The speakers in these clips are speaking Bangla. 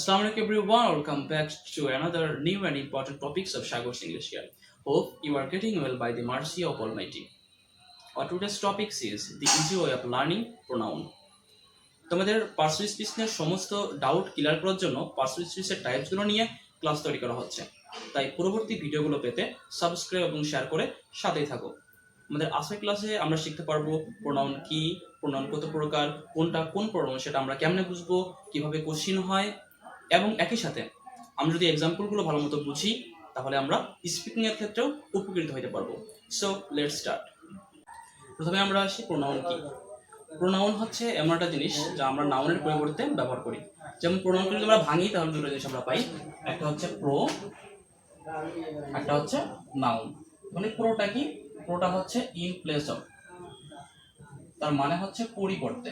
Assalamualaikum everyone, welcome back to another new and important topics of Shagor's English here. Hope you are getting well by the mercy of Almighty. Our today's topic is the easy way of learning pronoun. তোমাদের পার্সোনাল স্পিচ নিয়ে সমস্ত ডাউট ক্লিয়ার করার জন্য পার্সোনাল স্পিচের টাইপসগুলো নিয়ে ক্লাস তৈরি করা হচ্ছে। তাই পরবর্তী ভিডিওগুলো পেতে সাবস্ক্রাইব এবং শেয়ার করে সাথেই থাকো। আমাদের আজকের ক্লাসে আমরা শিখতে পারবো প্রোনাউন কি, প্রোনাউন কত প্রকার, কোনটা কোন প্রোনাউন সেটা আমরা কেমনে বুঝবো, কিভাবে কোশ্চিন হয়, এবং একই সাথে আমরা যদি এক্সাম্পলগুলো ভালো মতো বুঝি তাহলে আমরা স্পিকিং এর ক্ষেত্রেও উপকৃত হতে পারবো। So let's start. প্রথমে আমরা আসি প্রোনাউন কি। প্রোনাউন হচ্ছে এমন একটা জিনিস যা আমরা নাউনের পরিবর্তে ব্যবহার করি। যেমন প্রোনাউনকে যদি আমরা ভাঙি তাহলে দুটো জিনিস আমরা পাই, একটা হচ্ছে প্রো, একটা হচ্ছে নাউন। মানে প্রোটা কি? প্রোটা হচ্ছে ইন প্লেস অফ, তার মানে হচ্ছে পরিবর্তে।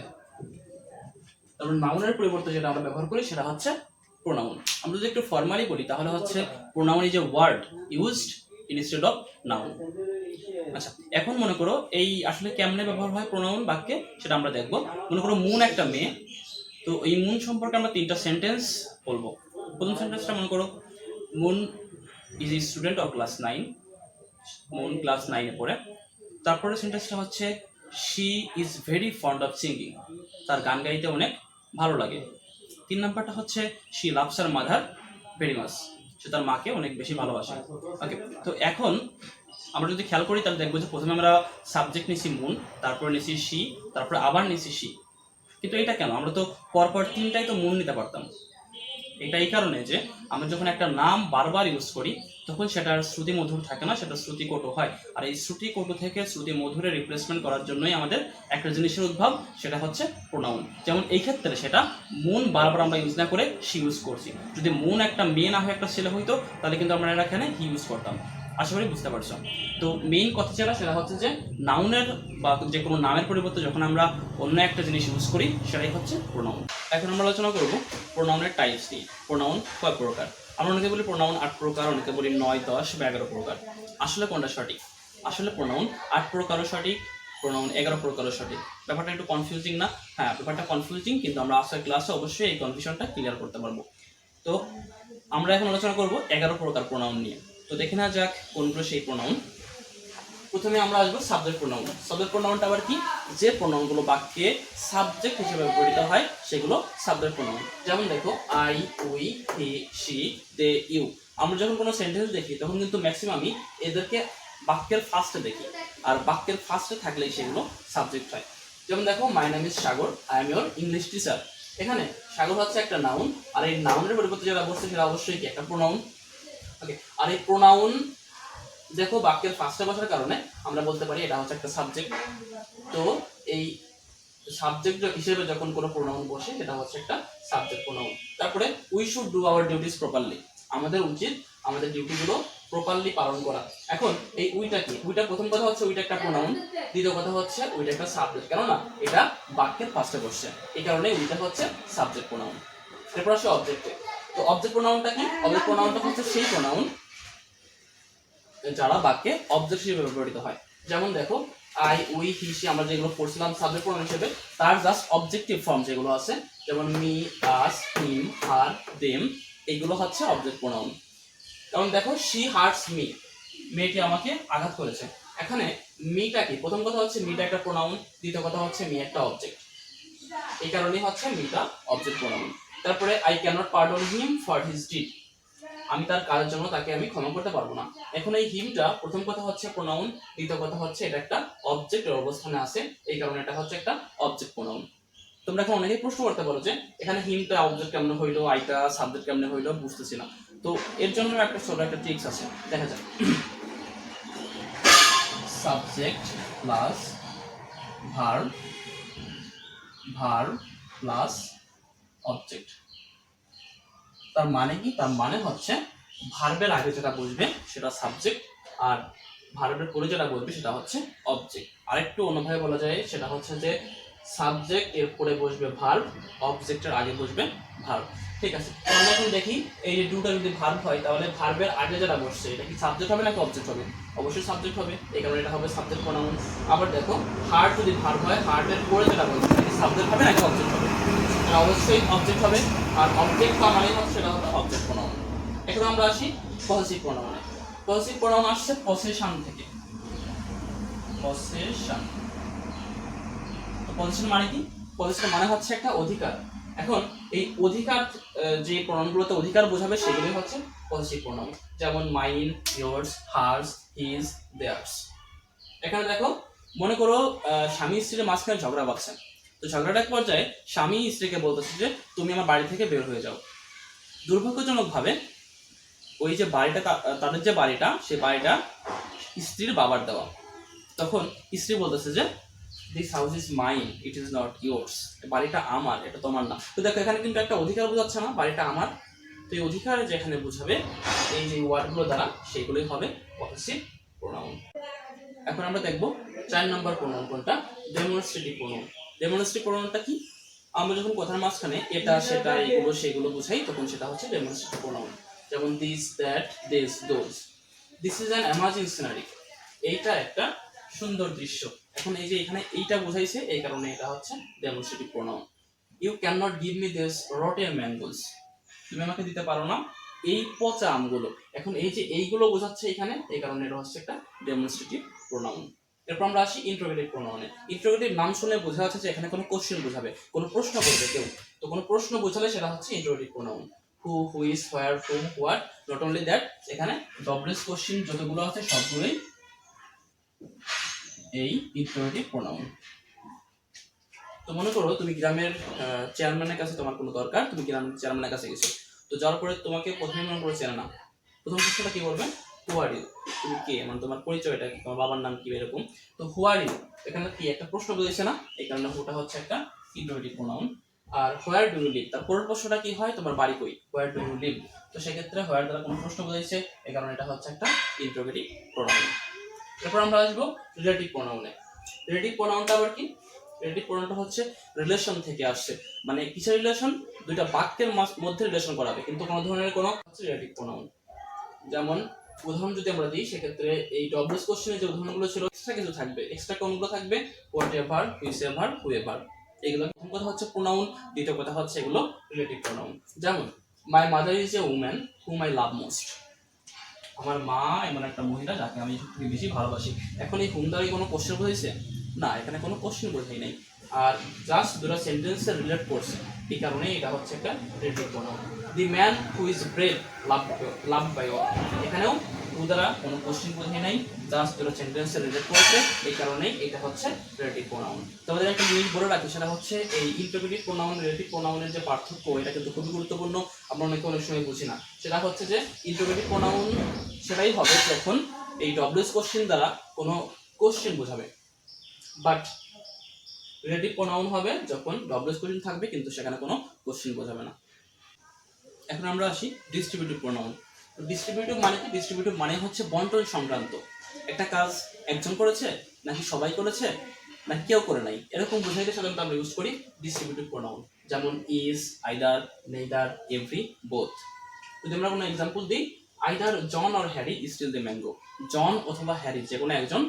তারপর নাউনের পরিবর্তে যেটা আমরা ব্যবহার করি সেটা হচ্ছে প্রোনাউন। আমরা যদি একটু ফর্মালি বলি তাহলে হচ্ছে pronoun is a word used instead of noun. আচ্ছা, এখন মনে করো এই আসলে কেমনে ব্যবহার হয় প্রোনাউন বাক্যে সেটা আমরা দেখব। মনে করো মুন একটা মেয়ে, তো এই মুন সম্পর্কে আমরা তিনটা সেন্টেন্স বলবো। প্রথম সেন্টেন্সটা মনে করো Moon is a student of class 9, Moon class 9 এ পড়ে। তারপরে সেন্টেন্সটা হচ্ছে she is very fond of singing, তার গান গাইতে অনেক ভালো লাগে। 3 নাম্বারটা হচ্ছে she loves her mother very much, সে তার মাকে অনেক বেশি ভালোবাসে। ওকে, তো এখন আমরা যদি খেয়াল করি তাহলে দেখবো যে প্রথমে আমরা সাবজেক্ট নিছি মুন, তারপরে নিছি শি, তারপরে আবার নিছি শি। কিন্তু এটা কেন? আমরা তো পরপর তিনটাই তো মুন নিতে পারতাম। এটা এই কারণে যে আমরা যখন একটা নাম বারবার ইউজ করি তখন সেটার শ্রুতি মধুর থাকে না, সেটা শ্রুতি কটু হয়। আর এই শ্রুতি কটু থেকে শ্রুতি মধুরে রিপ্লেসমেন্ট করার জন্যই আমাদের একটা জিনিসের উদ্ভব, সেটা হচ্ছে প্রোনাউন। যেমন এই ক্ষেত্রে সেটা মুন বারবার আমরা ইউজ না করে শি ইউজ করছি। যদি মুন একটা মেয়ে না হয়ে একটা ছেলে হইতো তাহলে কিন্তু আমরা এখানে হি ইউজ করতাম। আশা করি বুঝতে পারছো। তো মেইন কথা সেটা হচ্ছে যে নাউনের বা যে কোনো নামের পরিবর্তে যখন আমরা অন্য একটা জিনিস ইউজ করি সেটাই হচ্ছে প্রোনাউন। এখন আমরা আলোচনা করব প্রোনাউনের টাইপস নিয়ে। প্রোনাউন কয় প্রকার? আমরা অনেকে বলি প্রোনাউন 8 প্রকার, অনেকে বলি 9, 10 বা 11 প্রকার। আসলে কোনটা সঠিক? আসলে প্রোনাউন 8 প্রকারও সঠিক, প্রোনাউন 11 প্রকারও সঠিক। ব্যাপারটা একটু কনফিউজিং না? হ্যাঁ, ব্যাপারটা কনফিউজিং, কিন্তু আমরা আজকের ক্লাসে অবশ্যই এই কনফিউশনটা ক্লিয়ার করতে পারবো। তো আমরা এখন আলোচনা করব 11 প্রকার প্রোনাউন নিয়ে। তো দেখে না যাক কোনগুলো সেই প্রোনাউন। প্রথমে আমরা আসবো সাবজেক্ট প্রোনাউন। সাবজেক্ট প্রোনাউনটা আবার কি? যে প্রোনাউনগুলো বাক্যে সাবজেক্ট হিসেবে ব্যবহৃত হয় সেগুলো সাবজেক্ট প্রোনাউন। যেমন দেখো I, we, he, she, they, you. আমরা যখন কোনো সেন্টেন্স দেখি তখন কিন্তু ম্যাক্সিমামই এদেরকে বাক্যের ফার্স্টে দেখি, আর বাক্যের ফার্স্টে থাকলেই সেগুলো সাবজেক্ট হয়। যেমন দেখো my name is Sagar, I am your English teacher. এখানে সাগর হচ্ছে একটা নাউন, আর এই নাউনের পরিবর্তে যেটা বসছে সেটা অবশ্যই কি একটা প্রোনাউন। ওকে, আর এই প্রোনাউন দেখো বাক্যের ফার্স্টে বসার কারণে আমরা বলতে পারি এটা হচ্ছে একটা সাবজেক্ট। তো এই সাবজেক্ট হিসেবে যখন কোনো প্রোনাউন বসে সেটা হচ্ছে একটা সাবজেক্ট প্রোনাউন। তারপরে we should do our duties properly, আমাদের উচিত আমাদের ডিউটিগুলো প্রপারলি পালন করা। এখন এই উইটা কি? উইটা প্রথম কথা হচ্ছে উইটা একটা প্রোনাউন, দ্বিতীয় কথা হচ্ছে উইটা একটা সাবজেক্ট, কেননা এটা বাক্যের ফার্স্টে বসছে, এই কারণে উইটা হচ্ছে সাবজেক্ট প্রোনাউন। এরপর আসে অবজেক্টে। তো অবজেক্ট প্রোনাউনটা কি? অবজেক্ট প্রোনাউনটা হচ্ছে সেই প্রোনাউন যারা বাক্যে অবজেক্ট হিসেবে ব্যবহৃত হয়। যেমন দেখো আই, উই, হি, শি আমরা যেগুলো পড়ছিলাম সাবজেক্ট প্রোনাউন হিসেবে, তার জাস্ট অবজেক্টিভ ফর্ম যেগুলো আছে, যেমন মি, আস, হিম, হার, দেম, এইগুলো হচ্ছে অবজেক্ট প্রোনাউন। যেমন দেখো শি হার্টস মি, মেয়েটি আমাকে আঘাত করেছে। এখানে মিটা কি? প্রথম কথা হচ্ছে মিটা একটা প্রোনাউন, দ্বিতীয় কথা হচ্ছে মি একটা অবজেক্ট, এই কারণেই হচ্ছে মিটা অবজেক্ট প্রোনাউন। তারপরে I can not pardon him for his did, আমি তার কাজের জন্য তাকে আমি ক্ষমা করতে পারবো না। এখন এই হিমটা প্রথম কথা হচ্ছে প্রোনাউন, দ্বিতীয় কথা হচ্ছে এটা একটা অবজেক্টের অবস্থানে আছে, এই কারণে এটা হচ্ছে একটা অবজেক্ট প্রোনাউন। তোমরা এখন অনেকেই প্রশ্ন করতে পারো যে এখানে হিমটা অবজেক্ট কেমন হইলো, আইটা সাবজেক্ট কেমন হইলো, বুঝতেছি না। তো এর জন্য একটা ছোট একটা ট্রিক্স আছে, দেখা যাক। Subject plus verb, verb plus object. তার মানে কি? তার মানে হচ্ছে ভার্বের আগে যেটা বসবে সেটা সাবজেক্ট, আর ভার্বের পরে যেটা বসবে সেটা হচ্ছে অবজেক্ট। আরেকটু অন্যভাবে বলা যায় সেটা হচ্ছে যে সাবজেক্ট এর পরে বসবে ভার্ব, অবজেক্টের আগে বসবে ভার্ব। ঠিক আছে, আমরা এখন দেখি এই যে ডুটা যদি ভার্ব হয় তাহলে ভার্বের আগে যেটা বসছে এটা কি সাবজেক্ট হবে নাকি অবজেক্ট হবে? অবশ্যই সাবজেক্ট হবে, এই কারণে এটা হবে সাবজেক্ট প্রোনাউন। আবার দেখো হার্ট যদি ভার্ব হয়, হার্টের পরে যেটা বসবে এটা কি সাবজেক্ট হবে নাকি অবজেক্ট হবে? সেটা অবশ্যই অবজেক্ট হবে, আর অবজেক্ট বা মানে হচ্ছে সেটা হবে অবজেক্ট প্রোনাউন। এখন আমরা আসি পসেসিভ প্রোনাউনে। পসেসিভ প্রোনাউন আসছে পসেশন থেকে, পসেশন। তো পসেশন মানে কি? পসেশন মানে হচ্ছে একটা অধিকার। এখন এই অধিকার যে প্রোনাউনগুলোতে অধিকার বোঝাবে সেগুলোই হচ্ছে পসেসিভ প্রোনাউন, যেমন mine, yours, hers, his, theirs. এখানে দেখো, মনে করো স্বামী স্ত্রীর মাঝখানে ঝগড়া বাঁধছে। তো ঝগড়াটা এক পর্যায়ে স্বামী স্ত্রীকে বলতেছে যে তুমি আমার বাড়ি থেকে বের হয়ে যাও। দুর্ভাগ্যজনকভাবে ওই যে বাড়িটা, তাদের যে বাড়িটা, সেই বাড়িটা স্ত্রীর বাবার দেওয়া। তখন স্ত্রী বলতেছে যে this house is mine, it is not yours. বাড়িটা আমার, এটা তোমার না। তো দেখো এখানে কিন্তু একটা অধিকার বোঝাচ্ছে না, বাড়িটা আমার। তো এই অধিকার যেখানে বোঝাবে এই যে ওয়ার্ডগুলো দ্বারা, সেগুলোই হবে পসেসিভ প্রোনাউন। এখন আমরা দেখব 4 নম্বর প্রোনাউন কোনটা, ডেমনস্ট্রেটিভ প্রোনাউন। ডেমনস্ট্রেটিভ প্রোনাউনটা কি? আমরা যখন কথার মাঝখানে এটা সেটা এগুলো সেগুলো বোঝাই, তখন সেটা হচ্ছে ডেমনস্ট্রেটিভ প্রোনাউন। যেমন this, that, this, those. This is an amazing scenery, এইটা একটা সুন্দর দৃশ্য। এখন এই যে এখানে এইটা বোঝাইছে, এই কারণে এটা হচ্ছে demonstrative pronoun. You can not give me this rotten mangoes, তুমি আমাকে দিতে পারো না এই পচা আমগুলো। এখন এই যে এইগুলো বোঝাচ্ছে এখানে, এই কারণে এটা হচ্ছে একটা ডেমনস্ট্রেটিভ প্রোনাউন। এরপর আমরা আসি ইন্টারোগেটিভ প্রোনাউনে। ইন্টারোগেটিভ নাম শুনে বোঝা যাচ্ছে যে এখানে কোনো কোশ্চেন বোঝাবে, কোনো প্রশ্ন করবে কেউ। তো কোনো প্রশ্ন বোঝালে সেটা হচ্ছে interrogative pronoun. Who, whose, where, whom, what. Not only that, এখানে ডবলেস কোশ্চেন যতগুলো আছে সবগুলোই এই ইন্টারোগেটিভ প্রোনাউন। তো মনে করো তুমি গ্রামের চেয়ারম্যানের কাছে তোমার কোনো দরকার, তুমি গ্রামের চেয়ারম্যানের কাছে গেছো। তো যাওয়ার পরে তোমাকে প্রথমে মনে করে চেনে না, প্রথম প্রশ্নটা কি করবে? হু আর ইউ, তুমি কে, মানে তোমার পরিচয়টা কি, তোমার বাবার নাম কি, এরকম। তো হু আর ইউ এখানে কি একটা প্রশ্ন বুঝেছে না, এই কারণে হুটা হচ্ছে একটা ইন্টারোগেটিভ প্রোনাউন। আর হোয়ার ডু ইউ লিভ, তার পরের প্রশ্নটা কি হয়? তোমার বাড়ি কই, হোয়ার ডু ইউ লিভ। তো সেক্ষেত্রে হোয়ার দ্বারা কোনো প্রশ্ন বুঝাইছে, এই কারণে এটা হচ্ছে একটা ইন্টারোগেটিভ প্রোনাউন। এরপর আমরা আসবো রিলেটিভ প্রোনাউনে। রিলেটিভ প্রোনাউনটা আবার কি? রিলেটিভ প্রোনাউনটা হচ্ছে রিলেশন থেকে আসছে, মানে কিসের রিলেশন? দুইটা বাক্যের মধ্যে রিলেশন করাবে, কিন্তু কোনো ধরনের কোনো হচ্ছে রিলেটিভ প্রোনাউন। যেমন উদাহরণ যদি আমরা দিই, সেক্ষেত্রে এই ডবলস কোশ্চেনে যে উদাহরণগুলো ছিল, এক্সট্রা কিছু থাকবে। এক্সট্রা কোনগুলো থাকবে? What ever, which ever, who ever. এগুলো প্রথম কথা হচ্ছে প্রোনাউন, দ্বিতীয় কথা হচ্ছে এগুলো রিলেটিভ প্রোনাউন। যেমন my mother is a woman hmm I love most, আমার মা এমন একটা মহিলা যাকে আমি সবথেকে বেশি ভালোবাসি। এখন এই হুম দ্বারা কোনো কোশ্চেন বোঝাইছে না, এখানে কোনো কোশ্চেন বোঝাই নাই, আর জাস্ট দুটো সেন্টেন্সে রিলেট করছে, এই কারণে এটা হচ্ছে একটা relative pronoun. The man who is brave love by all, এখানেও হু দ্বারা কোনো কোশ্চেন বোঝাই নাই, জাস্ট দুটো সেন্টেন্সে রিলেট করছে, এই কারণেই এটা হচ্ছে রিলেটিভ প্রোনাউন। তোমাদের একটা জিনিস বলে রাখি, সেটা হচ্ছে এই ইন্টারোগেটিভ প্রোনাউন রিলেটিভ প্রোনাউনের যে পার্থক্য, এটা কিন্তু খুবই গুরুত্বপূর্ণ, আমরা অনেক সময় বুঝি না। সেটা হচ্ছে যে ইন্টারোগেটিভ প্রোনাউন সেটাই হবে যখন এই ডবলস কোশ্চেন দ্বারা কোনো কোশ্চেন বোঝাবে, বাট রিলেটিভ প্রোনাউন হবে যখন ডবলস কোশ্চেন থাকবে কিন্তু সেখানে কোনো কোশ্চেন বোঝাবে না। এখন আমরা আসি ডিস্ট্রিবিউটিভ প্রোনাউন। ডিস্ট্রিবিউটিভ মানে কি? ডিস্ট্রিবিউটিভ মানে হচ্ছে বন্টন সংক্রান্ত। একটা কাজ একজন করেছে, নাকি সবাই করেছে, নাকি কেউ করে নাই, এরকম বোঝাইতে সাধারণত আমরা ইউজ করি ডিস্ট্রিবিউটিভ প্রোনাউন। যেমন each, either, neither, every, both. যদি আমরা কোনো এক্সাম্পল দিই, either John or Harry steal the mango, John অথবা হ্যারি যে কোনো একজন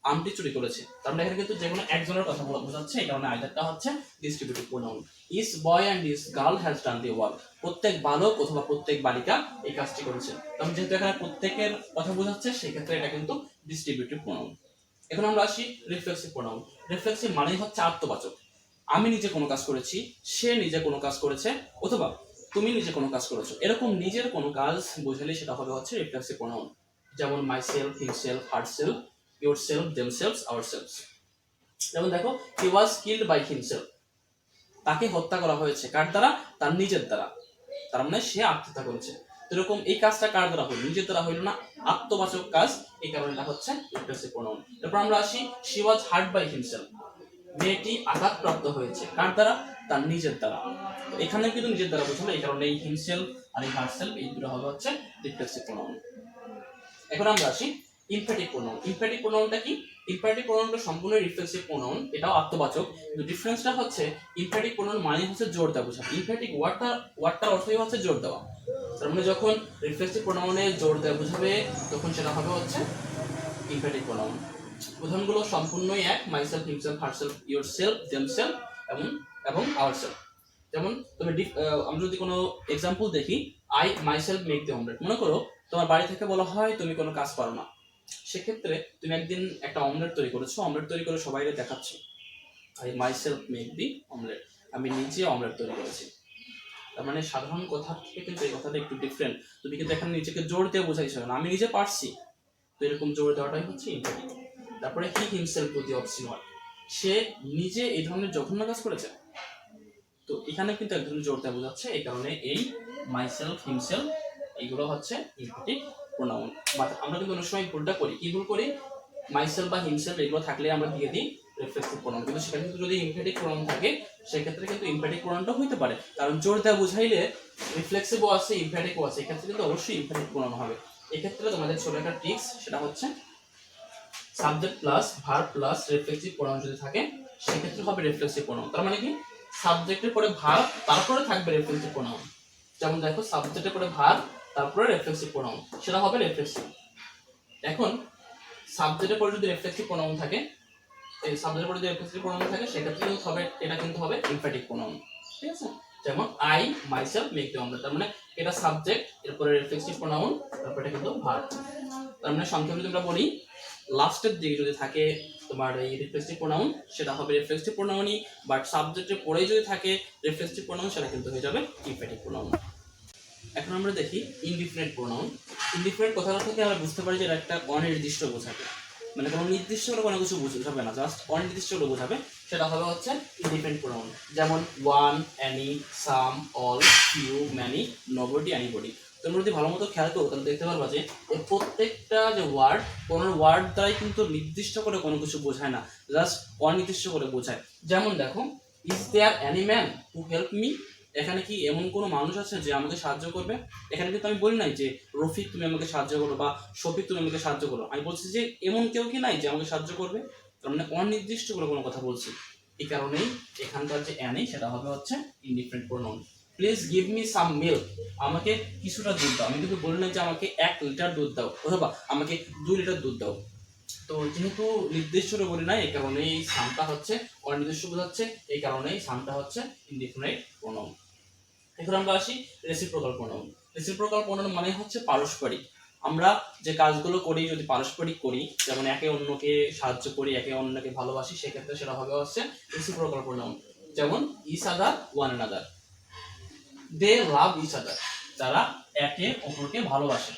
আমটি চুরি করেছে। তার মানে এখানে কিন্তু যে কোনো একজনের কথা বোঝাচ্ছে, এই কারণে আইদারটা হচ্ছে distributive pronoun. Is boy and is girl has done the work, প্রত্যেক বালক অথবা প্রত্যেক বালিকা এই কাজটি করেছে। তখন যেহেতু এখানে প্রত্যেকের কথা বোঝাচ্ছে, সেক্ষেত্রে এটা কিন্তু ডিস্ট্রিবিউটিভ প্রোনাউন। এখন আমরা আসি রিফ্লেক্সিভ প্রোনাউন। রিফ্লেক্সিভ মানে হচ্ছে আত্মবাচক। আমি নিজে কোনো কাজ করেছি, সে নিজে কোনো কাজ করেছে, অথবা তুমি নিজে কোনো কাজ করেছো, এরকম নিজের কোনো কাজ বোঝালে সেটা হবে হচ্ছে রিফ্লেক্সিভ প্রোনাউন। যেমন my self, himself, herself, yourself, themselves, ourselves. যেমন দেখো, হি ওয়াজ কিলড বাই হিমসেলফ, তাকে হত্যা করা হয়েছে কার দ্বারা? তার নিজের দ্বারা, তার মানে সে আত্মহত্যা করেছে। এরকম এই কাজটা কার দ্বারা হইল? নিজের দ্বারা হইল না, আত্মবাচক কাজ, এই কারণে এটা হচ্ছে রিফ্লেক্সিভ প্রোনাউন। তারপর আমরা আসি she was hurt by himself, মেয়েটি আঘাতপ্রাপ্ত হয়েছে কার দ্বারা? তার নিজের দ্বারা। এখানে কিন্তু নিজের দ্বারা বোঝালো, এই কারণে এই হিমসেলফ আর এই হারসেলফ এই দুটো হবে হচ্ছে রিফ্লেক্সিভ প্রোনাউন। এখন আমরা আসি ইমফ্যাটিক প্রোনাউন। ইমফ্যাটিক প্রোনাউনটা কি? ইমফ্যাটিক প্রোনাউনটা সম্পূর্ণ রিফ্লেক্সিভ প্রোনাউন, এটাও আত্মবাচক, কিন্তু ডিফারেন্সটা হচ্ছে ইমফ্যাটিক প্রোনাউন মানে হচ্ছে জোর দেওয়া বোঝায়। ইমফ্যাটিক ওয়ার্ডটার অর্থই হচ্ছে জোর দেওয়া। তার মানে যখন রিফ্লেক্সিভ প্রোনাউনে জোর দেওয়া বোঝাবে, তখন সেটা হবে হচ্ছে ইমফ্যাটিক প্রোনাউন। উদাহরণগুলো সম্পূর্ণই এক, myself, himself, herself, yourself, themselves এবং আওয়ারসেলফ। যেমন তুমি আমরা যদি কোনো এক্সাম্পল দেখি, I myself make the omelette. মনে করো তোমার বাড়ি থেকে বলা হয় তুমি কোনো কাজ পারো না, সেক্ষেত্রে তুমি একদিন একটা অমলেট তৈরি করেছো, অমলেট তৈরি করে সবাইকে দেখাচ্ছ, I myself make the omelette, আমি নিজে অমলেট তৈরি করেছি। তার মানে সাধারণ কথা থেকে কিন্তু এই কথাটা একটু ডিফারেন্ট। তুমি কিন্তু এখানে নিজেকে জোর দিয়ে বোঝাইছো না, আমি নিজে পারছি, তো এরকম জোর দেওয়াটাই হচ্ছে ইম্পারেটিভ। তারপরে he himself to the obscene work, সে নিজে এই ধরনের জঘন্য কাজ করেছে। তো এখানে কিন্তু এক ধরনের জোর দেওয়া বোঝাচ্ছে, এই কারণে এই মাইসেলফ হিমসেলফ এইগুলো হচ্ছে ইম্পারেটিভ প্রোনাউন। আমরা কিন্তু অনেক সময় ভুলটা করি, কি ভুল করি, মাইসেলফ বা হিমসেলফ এগুলো থাকলে আমরা দিয়ে দিই রিফ্লেক্সিভ প্রোনাউন, কিন্তু সেখানে কিন্তু যদি ইম্পারেটিভ প্রোনাউন থাকে সেক্ষেত্রে কিন্তু ইম্পারেটিভ প্রোনাউনটা হইতে পারে, কারণ জোর দেওয়া বুঝাইলে রিফ্লেক্সিভও আছে ইম্পারেটিভও আছে, এক্ষেত্রে কিন্তু অবশ্যই ইম্পারেটিভ প্রোনাউন হবে। এক্ষেত্রে তোমাদের ছোট একটা ট্রিক্স, সেটা হচ্ছে subject plus verb plus reflexive pronoun যদি থাকে সেক্ষেত্রে হবে রিফ্লেক্সিভ প্রোনাউন। তার মানে কি, সাবজেক্টের পরে ভার্ব তারপরে থাকবে রিফ্লেক্সিভ প্রোনাউন। যেমন দেখো, সাবজেক্টের পরে ভার্ব তারপরে রিফ্লেক্সিভ প্রোনাউন, সেটা হবে রিফ্লেক্সিভ। এখন সাবজেক্টের পরে যদি রিফ্লেক্সিভ প্রোনাউন থাকে, এই সাবজেক্টের পরে যদি রিফ্লেক্সিভ প্রোনাউন থাকে সেক্ষেত্রে কিন্তু হবে, এটা কিন্তু হবে ইমফ্যাটিক প্রোনাউন। ঠিক আছে, যেমন I myself make the omelette, তার মানে এটা সাবজেক্ট, এরপরে রিফ্লেক্সিভ প্রোনাউন, তারপর এটা কিন্তু ভার্ব। তার মানে সংক্ষেপে যদি আমরা বলি, লাস্টের দিকে যদি থাকে তোমার এই রিফ্লেক্সিভ প্রোনাউন সেটা হবে রিফ্লেক্সিভ প্রোনাউনই, বাট সাবজেক্টের পরেই যদি থাকে রিফ্লেক্সিভ প্রোনাউন সেটা কিন্তু হয়ে যাবে ইমফ্যাটিক প্রোনাউন। এখন আমরা দেখি ইনডিফিনিট প্রোনাউন। ইনডিফিনিট কথাটা থেকে আমরা বুঝতে পারি যে এটা একটা অনির্দিষ্ট বোঝাবে, মানে কোনো নির্দিষ্ট করে কোনো কিছু বোঝাবে না, জাস্ট অনির্দিষ্ট করে বোঝাবে, সেটা হবে হচ্ছে ইনডিফিনিট প্রোনাউন। যেমন one, any, some, all, few, many, nobody, anybody. তোমরা যদি ভালো মতো খেয়াল করো তাহলে দেখতে পারবা যে এই প্রত্যেকটা যে ওয়ার্ড, কোনো ওয়ার্ড দ্বারাই কিন্তু নির্দিষ্ট করে কোনো কিছু বোঝায় না, জাস্ট অনির্দিষ্ট করে বোঝায়। যেমন দেখো, is there any man who help me, এখানে কি এমন কোনো মানুষ আছে যে আমাকে সাহায্য করবে? এখানে কিন্তু আমি বলি নাই যে রফিক তুমি আমাকে সাহায্য করো বা শফিক তুমি আমাকে সাহায্য করো, আমি বলছি যে এমন কেউ কি নাই যে আমাকে সাহায্য করবে, তার মানে অনির্দিষ্ট করে কোনো কথা বলছি। এই কারণেই এখানকার যে অ্যানি সেটা হবে হচ্ছে indefinite pronoun. Please give me some milk, আমাকে কিছুটা দুধ দাও, আমি কিন্তু বলি না যে আমাকে 1 লিটার দুধ দাও অথবা আমাকে 2 লিটার দুধ দাও। তো যেহেতু নির্দিষ্ট করে বলি না, এই কারণে এই সামটা হচ্ছে অনির্দিষ্ট বোঝাচ্ছে, এই কারণে এই সামটা হচ্ছে ইনডিফিনিট প্রোনাউন। এখন আমরা আসি রেসিপ্রোকাল প্রোনাউন। রেসিপ্রোকাল প্রোনাউন মানে হচ্ছে পারস্পরিক। আমরা যে কাজগুলো করি যদি পারস্পরিক করি, যেমন একে অন্যকে সাহায্য করি, একে অন্যকে ভালোবাসি, সেক্ষেত্রে সেটা হবে হচ্ছে রেসিপ্রোকাল প্রোনাউন। যেমন ইচ আদার, ওয়ান অ্যানাদার, দে লাভ ইচ আদার, তারা একে অপরকে ভালোবাসে।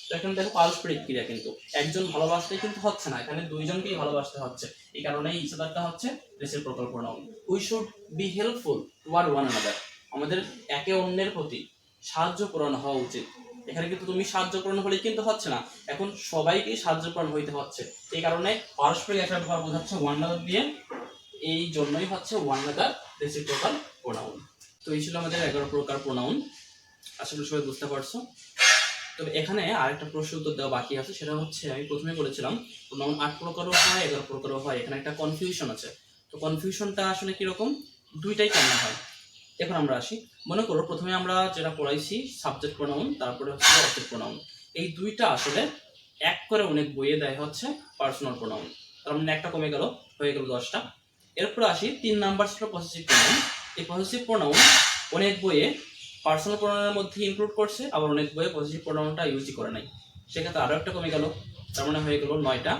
তো এখানে দেখো পারস্পরিক ক্রিয়া, কিন্তু একজন ভালোবাসতে কিন্তু হচ্ছে না, এখানে দুইজনকেই ভালোবাসতে হচ্ছে, এই কারণে ইচ আদারটা হচ্ছে reciprocal pronoun. We should be helpful toward one another, আমাদের একে অন্যের প্রতি সাহায্য প্রদান হওয়া উচিত। এখানে কিন্তু তুমি সাহায্য প্রদান হলেই কিন্তু হচ্ছে না, এখন সবাইকেই সাহায্য প্রদান হইতে হচ্ছে, এই কারণে পারস্পরিক একটা ব্যবহার বোঝাচ্ছে ওয়ান অ্যানাদার দিয়ে, এই জন্যই হচ্ছে ওয়ান অ্যানাদার রেসিপ্রোকাল প্রোনাউন। তো এই ছিল আমাদের 11 প্রকার প্রোনাউন, আশা করি সবাই বুঝতে পারছো। তবে এখানে আরেকটা প্রশ্ন উত্তর দেওয়া বাকি আছে, সেটা হচ্ছে আমি প্রথমে বলেছিলাম প্রোনাউন 8 প্রকারও হয় 11 প্রকারও হয়, এখানে একটা কনফিউশন আছে। তো কনফিউশনটা আসলে কিরকম, দুইটাই কেমন হয়। এখন আমরা আসি, মনে করো প্রথমে আমরা যেটা পড়াইছি সাবজেক্ট প্রোনাউন, তারপরে হচ্ছে অবজেক্ট প্রোনাউন, এই দুইটা আসলে এক করে অনেক বইয়ে দেয় হচ্ছে পার্সোনাল প্রোনাউন, তার মানে একটা কমে গেল, হয়ে গেল 10টা। এরপর আসি 3 নাম্বার ছিল পসেসিভ প্রোনাউন। এই পসেসিভ প্রোনাউন অনেক বইয়ে পার্সোনাল প্রোনাউনের মধ্যে ইনক্লুড করছে, আবার অনেক বইয়ে পসেসিভ প্রোনাউনটা ইউজই করে নাই, সেক্ষেত্রে আরও একটা কমে গেল, তার মানে হয়ে গেল 9টা,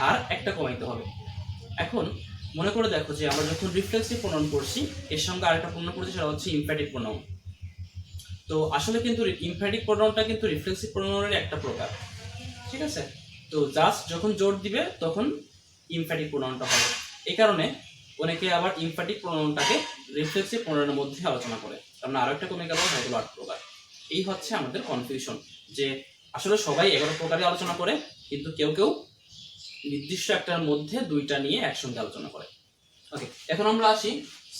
আর একটা কমাইতে হবে। এখন মনে করে দেখো যে আমরা যখন রিফ্লেক্সিভ প্রোনাউন পড়ছি এর সঙ্গে আরেকটা প্রোনাউন পড়ছি, সেটা হচ্ছে ইমপ্যাটিক প্রোনাউন। তো আসলে কিন্তু ইমপ্যাটিক প্রোনাউনটা কিন্তু রিফ্লেক্সিভ প্রোনাউনের একটা প্রকার, ঠিক আছে। তো জাস্ট যখন জোর দিবে তখন ইমপ্যাটিক প্রোনাউনটা হবে, এই কারণে অনেকে আবার ইমপ্যাটিক প্রোনাউনটাকে রিফ্লেক্সিভ প্রোনাউনের মধ্যে আলোচনা করে, তার মানে আরো একটা কমে গেল, হয়ে গেল 8 প্রকার। এই হচ্ছে আমাদের কনফিউশন, যে আসলে সবাই 11 প্রকারে আলোচনা করে, কিন্তু কেউ কেউ নির্দিষ্ট একটার মধ্যে দুইটা নিয়ে একসঙ্গে আলোচনা করে। ওকে, এখন আমরা আসি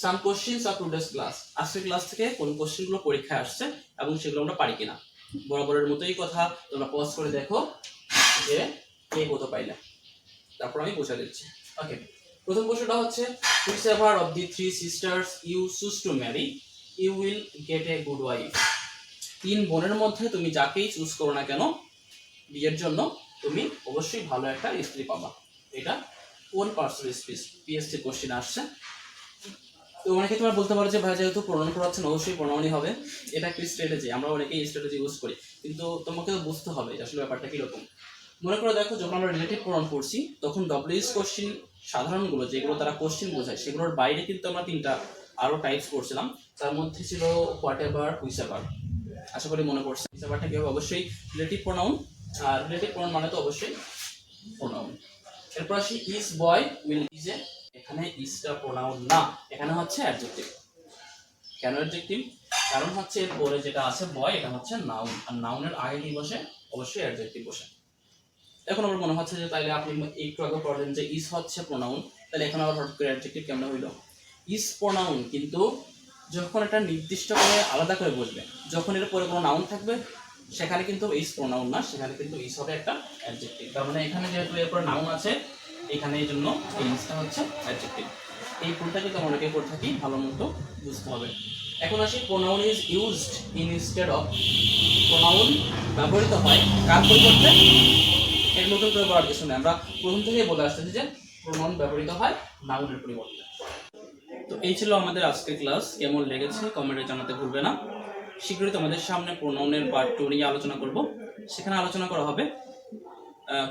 সাম কোশ্চেনস অফ টুডেস ক্লাস। আজকের ক্লাস থেকে কোন কোশ্চেনগুলো পরীক্ষায় আসছে এবং সেগুলো আমরা পারি কিনা। বরাবরের মতোই কথা, তোমরা পজ করে দেখো যে কে কত পাইলে, তারপর আমি বোঝা দিচ্ছি। ওকে, প্রথম প্রশ্নটা হচ্ছে whichever of the 3 sisters you choose to marry you will get a good wife। 3 বোনের মধ্যে তুমি যাকেই চুজ করো না কেন বিয়ের জন্য, তুমি অবশ্যই ভালো একটা স্ত্রী পাবা। এটা কোন পার্সেল স্পিচ, পিএসসি কোশ্চেন আসছে। তো অনেকে তোমরা বলতে পারো যে ভাই যেহেতু প্রোনাউন পড়াচ্ছেন অবশ্যই প্রোনাউনই হবে, এটা একটা স্ট্র্যাটেজি, আমরা অনেকেই স্ট্র্যাটেজি ইউজ করি, কিন্তু তোমাকে তো বুঝতে হবে যে আসলে ব্যাপারটা কিরকম। মনে করে দেখো, যখন আমরা রিলেটিভ প্রোনাউন পড়ছি তখন ডব্লিউএস কোশ্চিন সাধারণগুলো যেগুলো তারা কোশ্চিন বোঝায় সেগুলোর বাইরে কিন্তু আমরা তিনটা আরো টাইপস করছিলাম। তার মধ্যে ছিল হোয়াট এভার, হুইচ এভার। আশা করি মনে পড়ছে। হুইচ এভারটা কি হবে? অবশ্যই রিলেটিভ প্রোনাউন, আর রিলেটিভ প্রোনাউন মানে তো অবশ্যই প্রোনাউন। এরপর আসি is boy will is a, এখানে ইজটা প্রোনাউন না, এখানে হচ্ছে অ্যাডজেক্টিভ। কেন অ্যাডজেক্টিভ? কারণ হচ্ছে এর পরে যেটা আছে বয়, এটা হচ্ছে নাউন, আর নাউনের আগে কি বসে? অবশ্যই অ্যাডজেক্টিভ বসে। এখন আমার মনে হচ্ছে যে তাইলে আপনি একটু আগে পড়লেন যে ইজ হচ্ছে প্রোনাউন, তাহলে এখন আবার হঠাৎ করে অ্যাডজেক্টিভ কেমন হইলো? ইজ প্রোনাউন, কিন্তু যখন এটা নির্দিষ্ট করে আলাদা করে বসবে, যখন এর পরে কোনো নাউন থাকবে সেখানে কিন্তু ইজ প্রোনাউন না, সেখানে কিন্তু ইজ হবে একটা অ্যাডজেক্টিভ। তার মানে এখানে যেহেতু এরপর নাউন আছে, এখানে এই জন্য এই ইজটা হচ্ছে অ্যাডজেক্টিভ। এই ভুলটা কিন্তু আমরা অনেকে করে থাকি, ভালো মতো বুঝতে হবে। এখন আসি pronoun is used instead of, pronoun ব্যবহৃত হয় কার পরিবর্তে? এর নতুন করে বলার কিছু নেই, আমরা প্রথম থেকেই বলে আসতেছি যে প্রোনাউন ব্যবহৃত হয় নাউনের পরিবর্তে। তো এই ছিল আমাদের আজকের ক্লাস, কেমন লেগেছে কমেন্টে জানাতে ভুলবে না। শীঘ্রই তোমাদের সামনে প্রোনাউনের পার্ট 2 নিয়ে আলোচনা করব। সেখানে আলোচনা করা হবে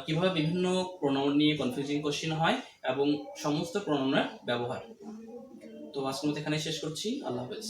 কিভাবে বিভিন্ন প্রোনাউন নিয়ে কনফিউজিং কোশ্চেন হয় এবং সমস্ত প্রোনাউনের ব্যবহার। তো আজকের মতো এখানে শেষ করছি। আল্লাহ হাফেজ।